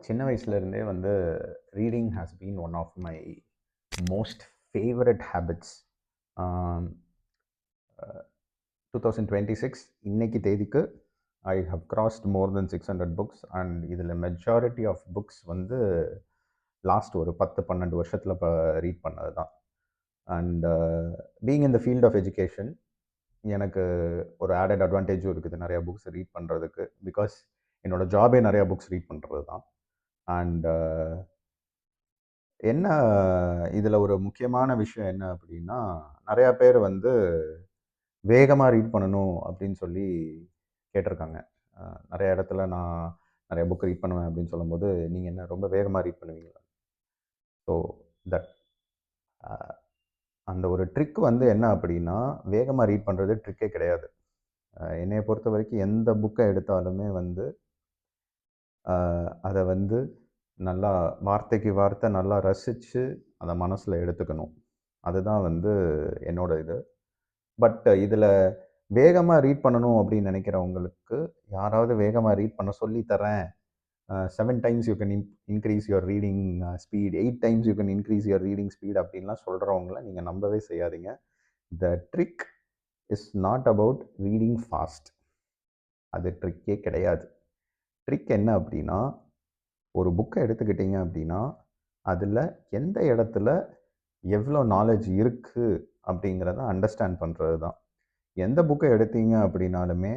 சின்ன வயசுலேருந்தே வந்து reading has been one of my most favourite habits. 2026 இன்னைக்கு தேதிக்கு I have crossed more than 600 books and இதில் மெஜாரிட்டி ஆஃப் புக்ஸ் வந்து லாஸ்ட் ஒரு 10-12 வருஷத்தில் இப்போ ரீட் பண்ணது தான். And being in the field of education எனக்கு ஒரு ஆடட் அட்வான்டேஜும் இருக்குது நிறையா புக்ஸ் ரீட் பண்ணுறதுக்கு. பிகாஸ் என்னோட ஜாபே நிறையா புக்ஸ் ரீட் பண்ணுறது தான். அண்ட் என்ன இதில் ஒரு முக்கியமான விஷயம் என்ன அப்படின்னா, நிறையா பேர் வந்து வேகமாக ரீட் பண்ணணும் அப்படின்னு சொல்லி கேட்டிருக்காங்க. நிறைய இடத்துல நான் நிறைய புக் ரீட் பண்ணுவேன் அப்படின்னு சொல்லும்போது, நீங்கள் என்ன ரொம்ப வேகமாக ரீட் பண்ணுவீங்களா? ஸோ தட் அந்த ஒரு ட்ரிக் வந்து என்ன அப்படின்னா, வேகமாக ரீட் பண்ணுறது ட்ரிக்கே கிடையாது. என்னைய பொறுத்த வரைக்கும் எந்த புக்கை எடுத்தாலுமே வந்து அதை வந்து நல்லா வார்த்தைக்கு வார்த்தை நல்லா ரசித்து அதை மனசில் எடுத்துக்கணும். அதுதான் வந்து என்னோட இது. பட் இதில் வேகமாக ரீட் பண்ணணும் அப்படின்னு நினைக்கிறவங்களுக்கு யாராவது வேகமாக ரீட் பண்ண சொல்லி தரேன், 7 times you can increase your reading speed, 8 times you can increase your reading speed அப்படின்லாம் சொல்கிறவங்கள நீங்கள் நம்பவே செய்யாதீங்க. த trick is not about reading fast. அது ட்ரிக்கே கிடையாது. ட்ரிக் என்ன அப்படின்னா, ஒரு புக்கை எடுத்துக்கிட்டிங்க அப்படின்னா அதில் எந்த இடத்துல எவ்வளோ நாலேஜ் இருக்குது அப்படிங்கிறத அண்டர்ஸ்டாண்ட் பண்ணுறது தான். எந்த புக்கை எடுத்தீங்க அப்படின்னாலுமே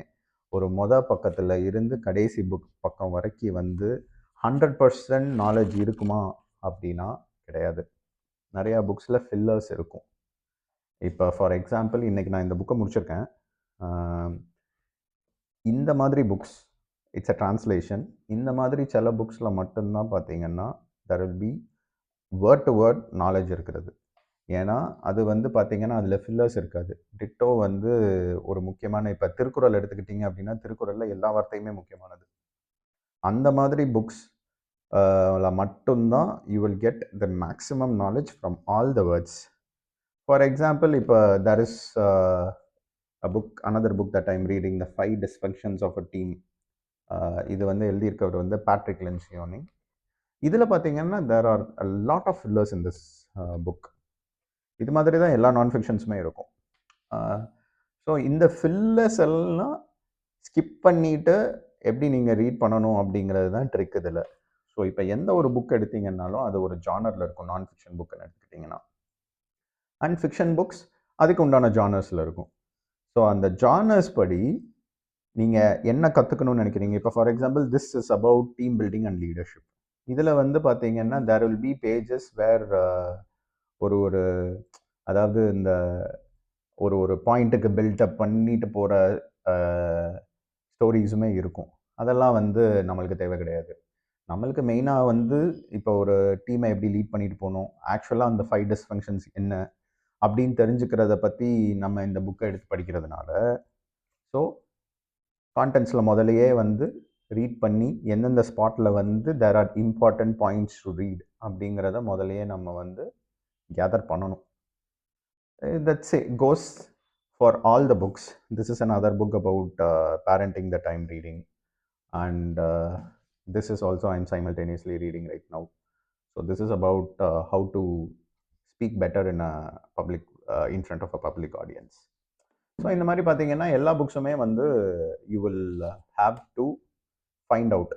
ஒரு பக்கத்தில் இருந்து கடைசி புக் பக்கம் வரைக்கும் வந்து 100% நாலேஜ் இருக்குமா அப்படின்னா கிடையாது. நிறையா புக்ஸில் ஃபில்லர்ஸ் இருக்கும். இப்போ ஃபார் எக்ஸாம்பிள் இன்றைக்கி நான் இந்த புக்கை முடிச்சிருக்கேன். இந்த மாதிரி புக்ஸ் இட்ஸ் அ ட்ரான்ஸ்லேஷன். இந்த மாதிரி சில புக்ஸில் மட்டும்தான் பார்த்தீங்கன்னா there will B word to word knowledge இருக்கிறது. ஏன்னா அது வந்து பார்த்தீங்கன்னா அதில் ஃபில்லர்ஸ் இருக்காது. டிட்டோ வந்து ஒரு முக்கியமான இப்போ திருக்குறள் எடுத்துக்கிட்டிங்க அப்படின்னா திருக்குறளில் எல்லா வார்த்தையுமே முக்கியமானது. அந்த மாதிரி புக்ஸ் மட்டும்தான் you will get the maximum knowledge from all the words. For example இப்போ there is a book, another book that I'm reading, The 5 Dysfunctions of a Team. இது வந்து எழுதியிருக்கவர் வந்து பேட்ரிக் லென்சியோனி. இதில் பார்த்தீங்கன்னா there are a lot of fillers in this book. இது மாதிரி தான் எல்லா நான் ஃபிக்ஷன்ஸுமே இருக்கும். ஸோ இந்த ஃபில்லர்ஸ் எல்லாம் ஸ்கிப் பண்ணிவிட்டு எப்படி நீங்கள் ரீட் பண்ணணும் அப்படிங்கிறது தான் ட்ரிக் இதில். ஸோ இப்போ எந்த ஒரு புக் எடுத்தீங்கன்னாலும் அது ஒரு ஜானரில் இருக்கும். நான் ஃபிக்ஷன் புக்குன்னு எடுத்துக்கிட்டிங்கன்னா அண்ட் ஃபிக்ஷன் புக்ஸ் அதுக்கு உண்டான ஜானர்ஸில் இருக்கும். ஸோ அந்த ஜானர்ஸ் படி நீங்கள் என்ன கற்றுக்கணும்னு நினைக்கிறீங்க? இப்போ for example this is about team building and leadership. இதில் வந்து பார்த்தீங்கன்னா தேர் வில் பி பேஜஸ் வேர் ஒரு அதாவது இந்த ஒரு பாயிண்ட்டுக்கு பில்டப் பண்ணிட்டு போகிற ஸ்டோரிஸுமே இருக்கும். அதெல்லாம் வந்து நம்மளுக்கு தேவை கிடையாது. நம்மளுக்கு மெயினாக வந்து இப்போ ஒரு டீமை எப்படி லீட் பண்ணிட்டு போகணும், ஆக்சுவலாக அந்த 5 டிஸ்ஃபங்க்ஷன்ஸ் என்ன அப்படின்னு தெரிஞ்சுக்கிறத பற்றி நம்ம இந்த புக்கை எடுத்து படிக்கிறதுனால, ஸோ கான்டென்ட்ஸில் முதலையே வந்து ரீட் பண்ணி எந்தெந்த ஸ்பாட்டில் வந்து there are important points to read அப்படிங்கிறத முதலையே நம்ம வந்து கேதர் பண்ணணும். That's it goes for all the books. This is another book about parenting that I'm reading, and this is also I'm simultaneously reading right now. So this is about how to speak better in a public in front of a public audience. So இந்த மாதிரி பார்த்தீங்கன்னா எல்லா புக்ஸுமே வந்து you will have to find out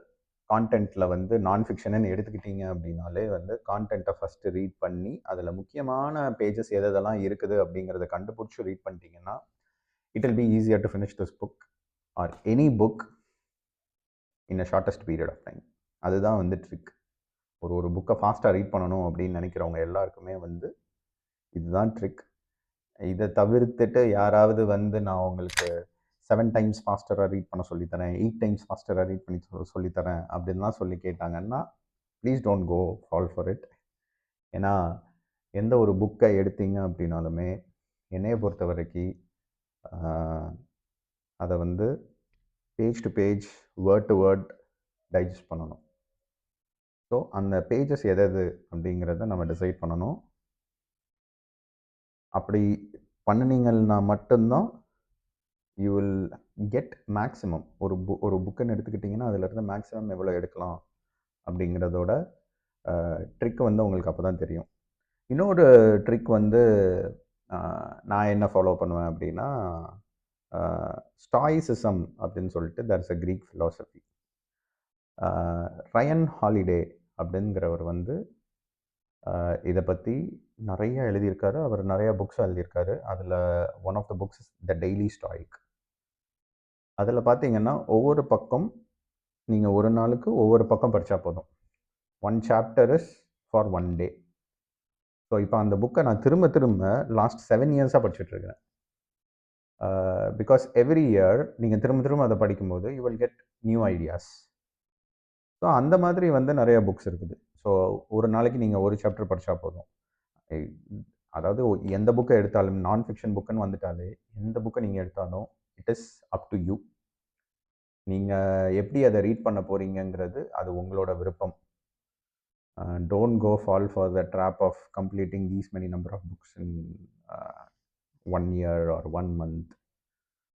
கான்டென்ட்டில் வந்து நான் ஃபிக்ஷன்னு எடுத்துக்கிட்டீங்க அப்படின்னாலே வந்து கான்டென்ட்டை ஃபஸ்ட்டு ரீட் பண்ணி அதில் முக்கியமான பேஜஸ் எதெல்லாம் இருக்குது அப்படிங்கிறத கண்டுபிடிச்சி ரீட் பண்ணிட்டீங்கன்னா it will be easier to finish this book or any book in a shortest period of time. அதுதான் வந்து ட்ரிக். ஒரு புக்கை ஃபாஸ்ட்டாக ரீட் பண்ணணும் அப்படின்னு நினைக்கிறவங்க எல்லாருக்குமே வந்து இதுதான் ட்ரிக். இதை தவிர்த்துட்டு யாராவது வந்து நான் உங்களுக்கு 7 டைம்ஸ் ஃபாஸ்டராக ரீட் பண்ண சொல்லித்தரேன், 8 டைம்ஸ் ஃபாஸ்டராக ரீட் பண்ணி சொல்லித்தரேன் அப்படின்லாம் சொல்லி கேட்டாங்கன்னா please don't go fall for it. ஏன்னா எந்த ஒரு புக்கை எடுத்தீங்க அப்படின்னாலுமே என்னையை பொறுத்த வரைக்கும் அதை வந்து page to page word to word digest பண்ணணும். ஸோ அந்த பேஜஸ் எது அப்படிங்கிறத நம்ம டிசைட் பண்ணணும். அப்படி பண்ணினீங்கன்னா மட்டும்தான் யூ வில் கெட் மேக்ஸிமம். ஒரு புக்குன்னு எடுத்துக்கிட்டிங்கன்னா அதிலிருந்து மேக்ஸிமம் எவ்வளோ எடுக்கலாம் அப்படிங்கிறதோட ட்ரிக் வந்து உங்களுக்கு அப்போ தான் தெரியும். இன்னொரு ட்ரிக் வந்து நான் என்ன ஃபாலோ பண்ணுவேன் அப்படின்னா, ஸ்டாயிசிசம் அப்படின்னு சொல்லிட்டு there is a Greek philosophy. Ryan Holiday அப்படிங்கிறவர் வந்து இதை பற்றி நிறைய எழுதியிருக்காரு. அவர் நிறைய புக்ஸ் எழுதியிருக்காரு. அதில் one of the books is the Daily Stoic. அதில் பார்த்தீங்கன்னா ஒவ்வொரு பக்கம் நீங்கள் ஒரு நாளுக்கு ஒவ்வொரு பக்கம் படித்தா போதும். 1 chapter is for 1 day. So இப்போ அந்த புக்கை நான் திரும்ப திரும்ப லாஸ்ட் 7 இயர்ஸாக படிச்சுட்ருக்கிறேன். பிகாஸ் எவ்ரி இயர் நீங்கள் திரும்ப திரும்ப அதை படிக்கும்போது you will get new ideas. So அந்த மாதிரி வந்து நிறைய புக்ஸ் இருக்குது. ஸோ ஒரு நாளைக்கு நீங்கள் ஒரு சாப்டர் படித்தா போதும். அதாவது எந்த புக்கை எடுத்தாலும் நான் ஃபிக்ஷன் புக்குன்னு வந்துட்டாலே எந்த புக்கை நீங்கள் எடுத்தாலும் it is up to you. நீங்கள் எப்படி அதை ரீட் பண்ண போகிறீங்கிறது அது உங்களோட விருப்பம். Don't go fall for the trap of completing these many number of books in 1 year or 1 month.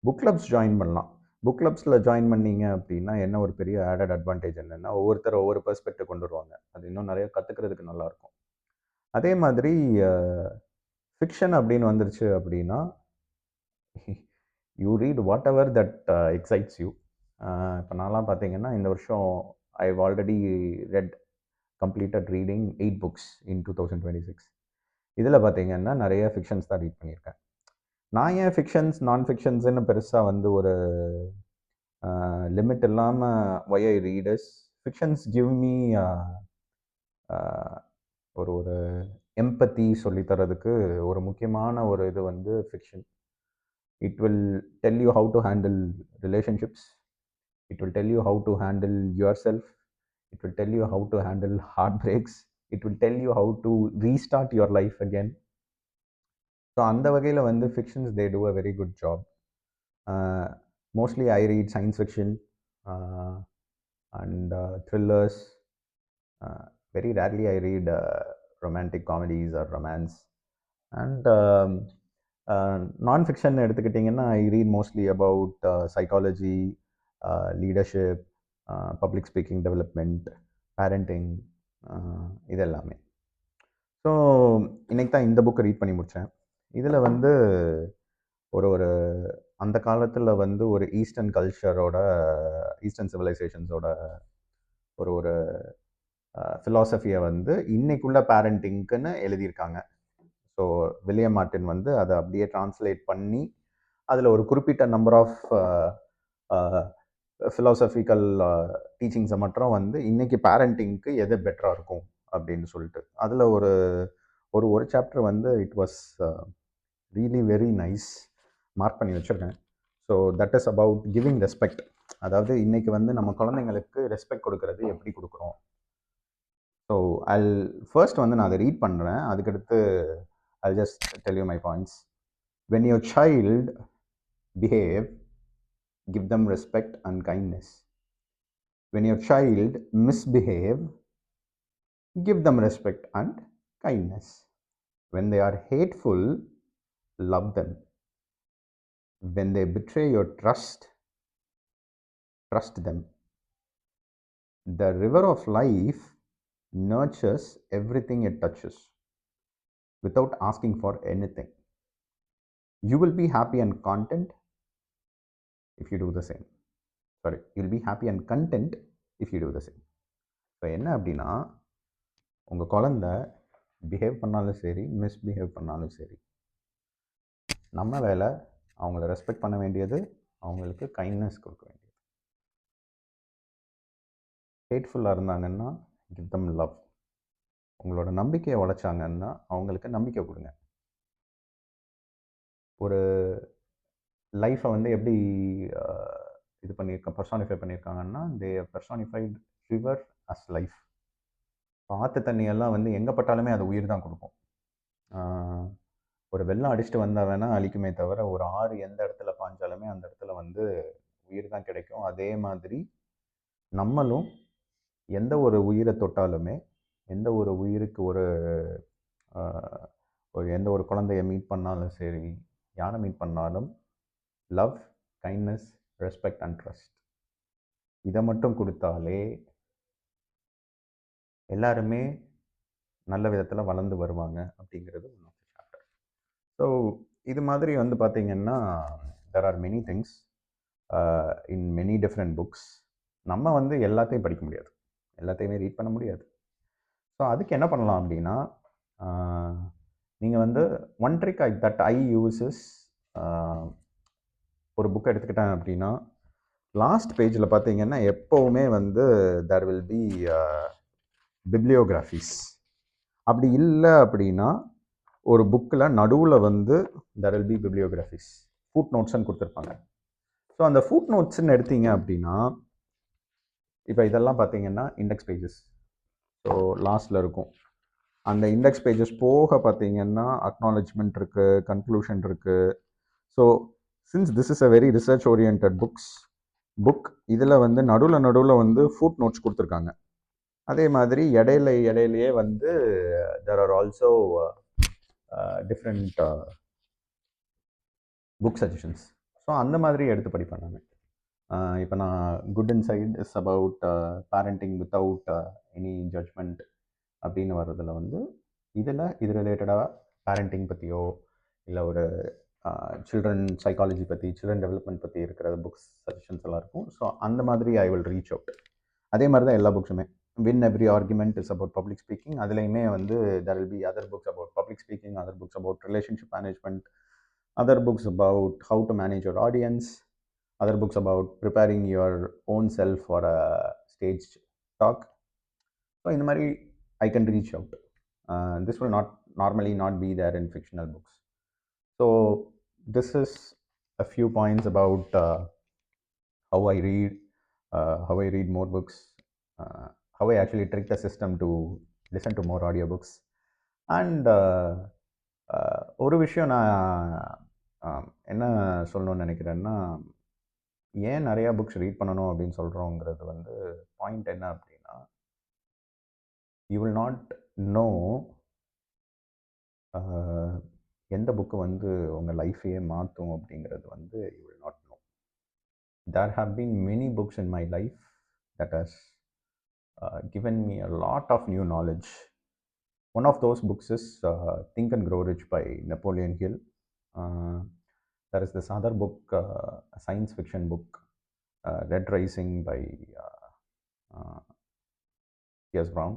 Book clubs join பண்ணலாம். புக் கிளப்ஸில் ஜாயின் பண்ணீங்க அப்படின்னா என்ன ஒரு பெரிய ஆடட் அட்வான்டேஜ் என்னென்னா, ஒவ்வொருத்தர் ஒவ்வொரு பெர்ஸ்பெக்டிவ் கொண்டு வருவாங்க. அது இன்னும் நிறைய கற்றுக்கிறதுக்கு நல்லாயிருக்கும். அதே மாதிரி ஃபிக்ஷன் அப்படின்னு வந்துருச்சு அப்படின்னா, you read whatever that excites you. இப்போ நான்லாம் பார்த்தீங்கன்னா இந்த வருஷம் I have already completed reading 8 books in 2026. இதில் பார்த்தீங்கன்னா நிறைய ஃபிக்ஷன்ஸ் தான் ரீட் பண்ணியிருக்கேன். நான் ஏன் ஃபிக்ஷன்ஸ் நான் ஃபிக்ஷன்ஸ்னு பெருசாக வந்து ஒரு லிமிட் இல்லாமல் ஒய் ஐ ரீடர்ஸ் ஃபிக்ஷன்ஸ் கிவ் மீ ஒரு எம்பத்தி சொல்லித்தரதுக்கு ஒரு முக்கியமான ஒரு இது வந்து fiction. It will tell you how to handle relationships. It will tell you how to handle your self. It will tell you how to handle heartbreaks. It will tell you how to restart your life again. So அந்த வகையில் வந்து fictions they do a very good job. Mostly I read science fiction and thrillers. Very rarely I read romantic comedies or romance. And non fiction எடுத்துக்கிட்டிங்கன்னா I read mostly about psychology, leadership, public speaking development, parenting, இது எல்லாமே. So இன்றைக்கி தான் இந்த புக்கை read பண்ணி முடித்தேன். இதில் வந்து ஒரு அந்த காலத்தில் வந்து ஒரு ஈஸ்டர்ன் கல்ச்சரோட, ஈஸ்டர்ன் சிவிலைசேஷன்ஸோட ஒரு ஃபிலாசபியை வந்து இன்னைக்குள்ள பேரண்டிங்க்குன்னு எழுதியிருக்காங்க. ஸோ வில்லியம் மார்ட்டின் வந்து அதை அப்படியே டிரான்ஸ்லேட் பண்ணி அதில் ஒரு குறிப்பிட்ட நம்பர் ஆஃப் ஃபிலாசபிக்கல் டீச்சிங்ஸை மட்டும் வந்து இன்றைக்கி பேரண்டிங்க்கு எது பெட்டராக இருக்கும் அப்படின்னு சொல்லிட்டு அதில் ஒரு சாப்டர் வந்து it was really very nice. Mark பண்ணி வச்சுருக்கேன். So that is about giving respect. அதாவது இன்றைக்கி வந்து நம்ம குழந்தைங்களுக்கு ரெஸ்பெக்ட் கொடுக்கறது எப்படி கொடுக்குறோம். ஸோ ஃபர்ஸ்ட் வந்து நான் அதை ரீட் பண்ணுறேன். அதுக்கடுத்து I'll just tell you my points. When your child behave, give them respect and kindness. When your child misbehave, give them respect and kindness. When they are hateful, love them. When they betray your trust them. The river of life nurtures everything it touches without asking for anything. You will be happy and content if you do the same. Sorry, you'll be happy and content if you do the same. So என்ன அப்படின்னா, உங்கள் குழந்த behave பண்ணாலும் சரி, misbehave பண்ணாலும் சரி, நம்ம வேலை அவங்கள ரெஸ்பெக்ட் பண்ண வேண்டியது, அவங்களுக்கு கைண்ட்னஸ் கொடுக்க வேண்டியது. ஹேட்ஃபுல்லாக இருந்தாங்கன்னா கிவ் தம் லவ். உங்களோட நம்பிக்கையை உழைச்சாங்கன்னா அவங்களுக்கு நம்பிக்கை கொடுங்க. ஒரு லைஃப்பை வந்து எப்படி இது பர்சானிஃபை பண்ணியிருக்காங்கன்னா, தே பர்சானிஃபைட் ரிவர் அஸ் லைஃப். ஆற்று தண்ணியெல்லாம் வந்து எங்கே பட்டாலுமே அது உயிர் தான் கொடுக்கும். ஒரு வெள்ளம் அடிச்சுட்டு வந்தால் வேணால் அழிக்குமே தவிர, ஒரு ஆறு எந்த இடத்துல பாஞ்சாலுமே அந்த இடத்துல வந்து உயிர் தான் கிடைக்கும். அதே மாதிரி நம்மளும் எந்த ஒரு உயிரை தொட்டாலுமே, எந்த ஒரு உயிருக்கு எந்த ஒரு குழந்தைய மீட் பண்ணாலும் சரி, யாரை மீட் பண்ணாலும் love, kindness, respect and trust இதை மட்டும் கொடுத்தாலே எல்லாருமே நல்ல விதத்தில் வளர்ந்து வருவாங்க அப்படிங்கிறது one of the chapter. So இது மாதிரி வந்து பார்த்தீங்கன்னா there are many things in many different books. நம்ம வந்து எல்லாத்தையும் படிக்க முடியாது, எல்லாத்தையுமே ரீட் பண்ண முடியாது. ஸோ அதுக்கு என்ன பண்ணலாம் அப்படின்னா, நீங்கள் வந்து one trick that I uses, ஒரு புக் எடுத்துக்கிட்டேன் அப்படின்னா லாஸ்ட் பேஜில் பார்த்தீங்கன்னா எப்போவுமே வந்து தேர் வில் பி பிப்ளியோகிராஃபிஸ். அப்படி இல்லை அப்படின்னா ஒரு புக்கில் நடுவில் வந்து தேர் வில் பி பிப்ளியோகிராஃபிஸ், ஃபுட் நோட்ஸ்ன்னு கொடுத்துருப்பாங்க. ஸோ அந்த ஃபுட் நோட்ஸ்ன்னு எடுத்தீங்க அப்படின்னா இப்போ இதெல்லாம் பார்த்தீங்கன்னா இண்டெக்ஸ் பேஜஸ். ஸோ லாஸ்ட்டில் இருக்கும். அந்த இண்டெக்ஸ் பேஜஸ் போக பார்த்தீங்கன்னா அக்னாலஜ்மெண்ட் இருக்குது, கன்க்ளூஷன் இருக்குது. So since this is a very research orient book, இதில் வந்து நடுவில் வந்து ஃபுட் நோட்ஸ் கொடுத்துருக்காங்க. அதே மாதிரி இடையிலேயே வந்து there are also different book suggestions. So அந்த மாதிரி எடுத்து படிப்பேன் நான். இப்போ நான் good inside is about parenting without any judgement அப்படின்னு வர்றதில் வந்து இது ரிலேட்டடாக பேரண்டிங் பற்றியோ இல்லை ஒரு சில்ட்ரன் சைக்காலஜி பற்றி, சில்ட்ரன் டெவலப்மெண்ட் பற்றி இருக்கிற புக்ஸ் சஜஷன்ஸ் எல்லாம் இருக்கும். ஸோ அந்த மாதிரி ஐ வில் ரீச் அவுட். அதே மாதிரி தான் எல்லா புக்ஸுமே. When every argument is about public speaking. அதுலேயுமே வந்து there will be other books about public speaking, other books about relationship management, other books about how to manage your audience, other books about preparing your own self for a stage talk. So in the mari I can reach out. This will not normally not be there in fictional books. So this is a few points about how I read more books, how I actually trick the system to listen to more audiobooks. And ஒரு விஷயம் நான் என்ன சொல்லணும்னு நினைக்கிறேன்னா, ஏன் நிறையா books read பண்ணணும் அப்படின்னு சொல்கிறோங்கிறது வந்து பாயிண்ட் என்ன அப்படின்னா, யூ வில் நாட் நோ எந்த புக்கு வந்து உங்கள் லைஃப்பையே மாற்றும் அப்படிங்கிறது வந்து you will not know. There have been many books in my life that has given me a lot of new knowledge. One of those books is Think and Grow Rich by Napoleon Hill. There is this other book, a science fiction book, Red Rising by T.S. Brown.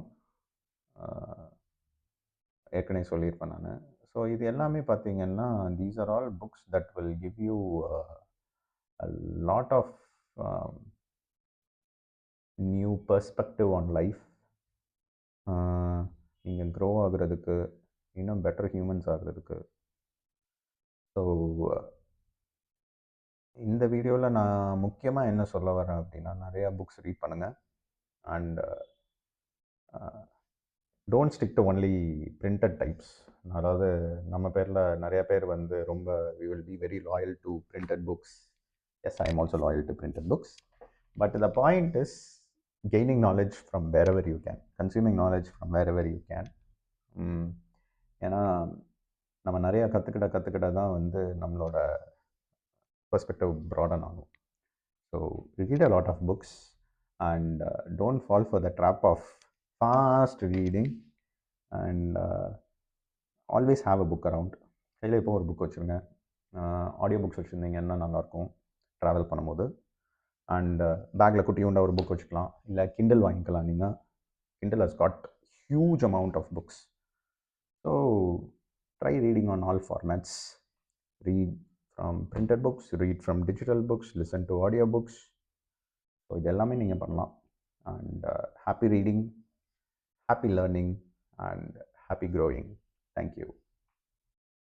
ஏற்கனவே சொல்லியிருப்பேன் நான். So இது எல்லாமே பார்த்தீங்கன்னா these are all books that will give you a lot of new perspective on life. நீங்கள் grow ஆகுறதுக்கு, இன்னும் better humans ஆகுறதுக்கு. ஸோ இந்த வீடியோவில் நான் முக்கியமாக என்ன சொல்ல வரேன் அப்படின்னா, நிறையா புக்ஸ் ரீட் பண்ணுங்கள். And don't stick to only printed types. அதாவது நம்ம பேரில் நிறையா பேர் வந்து ரொம்ப we will be very loyal to printed books. Yes, I am also loyal to printed books. But the point is gaining knowledge from wherever you can, consuming knowledge from wherever you can. ஏன்னா நம்ம நிறையா கற்றுக்கிட்ட தான் வந்து நம்மளோட perspective broaden ஆகும். So read a lot of books and don't fall for the trap of fast reading, and always have a book around. கையில் இப்போ ஒரு புக் வச்சுருங்க. ஆடியோ புக்ஸ் வச்சுருந்தீங்கன்னா நல்லாயிருக்கும் ட்ராவல் பண்ணும்போது. அண்ட் பேக்கில் குட்டியுண்டா ஒரு புக் வச்சுக்கலாம். இல்லை கிண்டல் வாங்கிக்கலாம். நீங்கள் Kindle has got huge amount of books. So try reading on all formats. Read from printed books, read from digital books, listen to audio books. So இது எல்லாமே நீங்கள் பண்ணலாம். And happy reading, happy learning, and happy growing. Thank you.